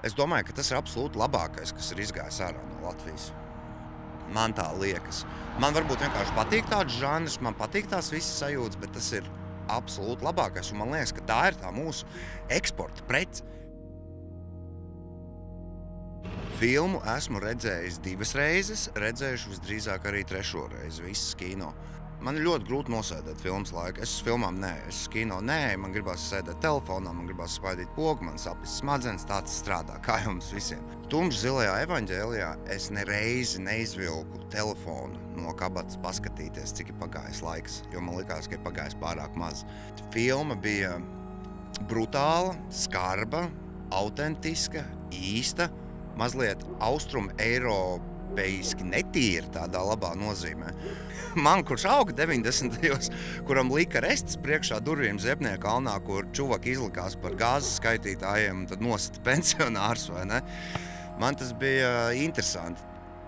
Es domāju, ka tas ir absolūti labākais, kas ir izgājis ārā no Latvijas. Man tā liekas. Man varbūt vienkārši patīk tāds žanrs, man patīk tās visas sajūtas, bet tas ir absolūti labākais. Un man liekas, ka tā ir tā mūsu eksporta prece. Filmu esmu redzējis 2 reizes, redzējuši visdrīzāk arī 3. reizi, visas kino. Man ir ļoti grūti nosēdēt filmas laiku. Es uz filmām nē, es uz kino nē, man gribās sēdēt telefonā, man gribās spaidīt pogu, man sapnis smadzenes, tā tas strādā, kā jums visiem. Tumšs zilajā evaņģēlijā es nereizi neizvilku telefonu no kabatas paskatīties, cik ir pagājis laiks, jo man likās, ka ir pagājis pārāk maz. Filma bija brutāla, skarba, autentiska, īsta, mazliet austrumu-eiropeiski netīra tādā labā nozīmē. Man, kurš auga 90. kuram lika restas priekšā durvīm Ziepnieka kalnā, kur čuvaki izlikās par gāzes skaitītājiem un tad nosita pensionārs, vai ne? Man tas bija interesanti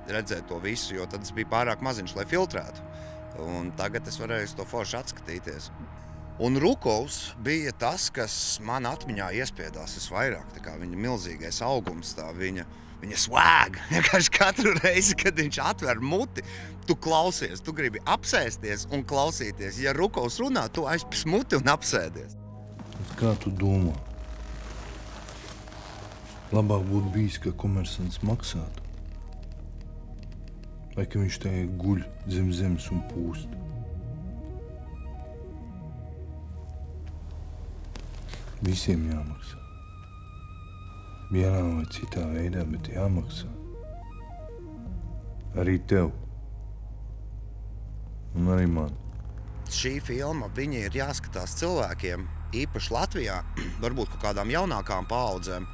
redzēt to visu, jo tad es biju pārāk maziņš, lai filtrētu. Un tagad es varēju to forši atskatīties. Un Rukovs bija tas, kas man atmiņā iespiedās visvairāk. Tā kā viņa milzīgais augums, tā viņa swag. Vienkārši katru reizi, kad viņš atver muti, tu klausies, tu gribi apsēsties un klausīties. Ja Rukovs runā, tu aizpis muti un apsēdies. Kā tu domā? Labāk būtu bijis, ka komersants maksātu. Vai ka viņš te guļ zem zemes un pūst. Visiem jāmaksā. Vienā vai citā veidā, bet jāmaksā. Arī tev. Un arī man. Šī filma, viņa ir jāskatās cilvēkiem, īpaši Latvijā, varbūt kaut kādām jaunākām paaudzēm,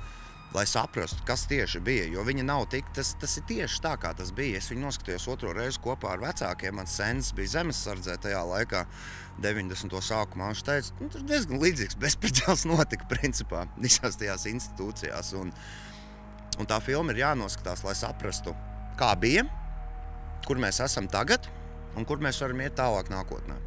lai saprastu, kas tieši bija, jo viņa nav tik, tas ir tieši tā, kā tas bija. Es viņu noskatījos 2. reizi kopā ar vecākiem, mans sens bija zemessardzē tajā laikā, 90. sākumā. Viņš teica, tur diezgan līdzīgs bezprecēls notika, principā, visās tajās institūcijās. Un tā filma ir jānoskatās, lai saprastu, kā bija, kur mēs esam tagad un kur mēs varam iet tālāk nākotnē.